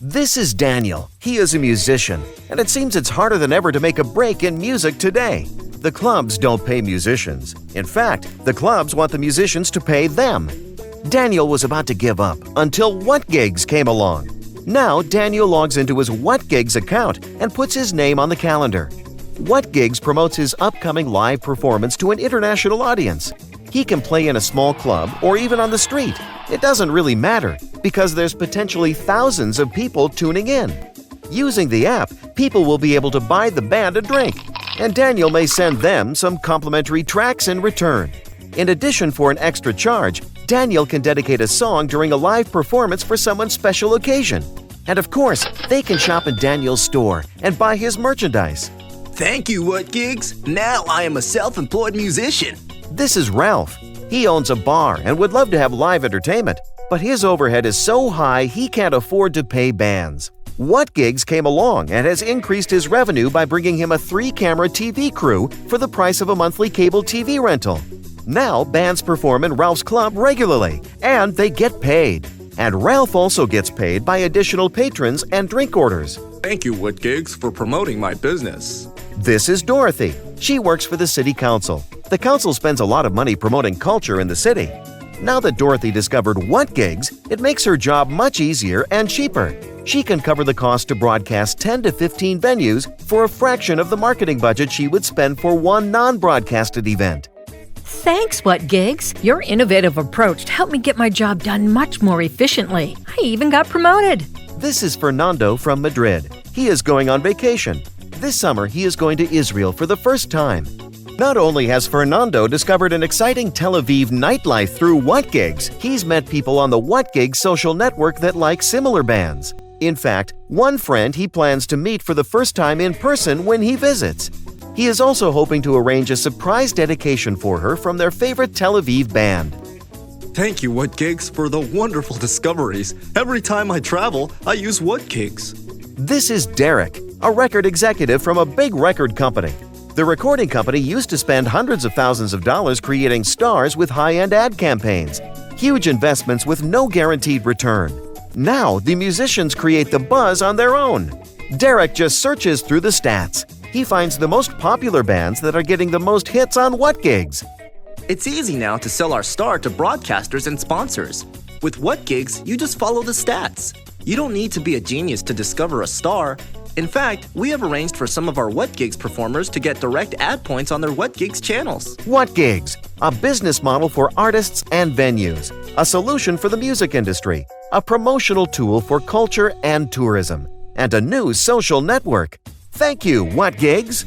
This is Daniel. He is a musician, and it seems it's harder than ever to make a break in music today. The clubs don't pay musicians. In fact, the clubs want the musicians to pay them. Daniel was about to give up until What Gigs came along. Now, Daniel logs into his What Gigs account and puts his name on the calendar. What Gigs promotes his upcoming live performance to an international audience. He can play in a small club or even on the street. It doesn't really matter because there's potentially thousands of people tuning in. Using the app, people will be able to buy the band a drink, and Daniel may send them some complimentary tracks in return. In addition, for an extra charge, Daniel can dedicate a song during a live performance for someone's special occasion. And of course, they can shop in Daniel's store and buy his merchandise. Thank you, What Gigs. Now I am a self-employed musician. This is Ralph. He owns a bar and would love to have live entertainment, but his overhead is so high he can't afford to pay bands. What Gigs came along and has increased his revenue by bringing him a 3-camera TV crew for the price of a monthly cable TV rental. Now, bands perform in Ralph's club regularly, and they get paid. And Ralph also gets paid by additional patrons and drink orders. Thank you, What Gigs, for promoting my business. This is Dorothy. She works for the city council. The council spends a lot of money promoting culture in the city. Now that Dorothy discovered What Gigs, it makes her job much easier and cheaper. She can cover the cost to broadcast 10 to 15 venues for a fraction of the marketing budget she would spend for one non-broadcasted event. Thanks, What Gigs. Your innovative approach helped me get my job done much more efficiently. I even got promoted. This is Fernando from Madrid. He is going on vacation. This summer, he is going to Israel for the first time. Not only has Fernando discovered an exciting Tel Aviv nightlife through What Gigs, he's met people on the What Gigs social network that like similar bands. In fact, one friend he plans to meet for the first time in person when he visits. He is also hoping to arrange a surprise dedication for her from their favorite Tel Aviv band. Thank you, What Gigs, for the wonderful discoveries. Every time I travel, I use What Gigs. This is Derek, a record executive from a big record company. The recording company used to spend hundreds of thousands of dollars creating stars with high-end ad campaigns, huge investments with no guaranteed return. Now, the musicians create the buzz on their own. Derek just searches through the stats. He finds the most popular bands that are getting the most hits on What Gigs. It's easy now to sell our star to broadcasters and sponsors. With What Gigs, you just follow the stats. You don't need to be a genius to discover a star. In fact, we have arranged for some of our What Gigs performers to get direct ad points on their What Gigs channels. What Gigs, a business model for artists and venues, a solution for the music industry, a promotional tool for culture and tourism, and a new social network. Thank you, What Gigs?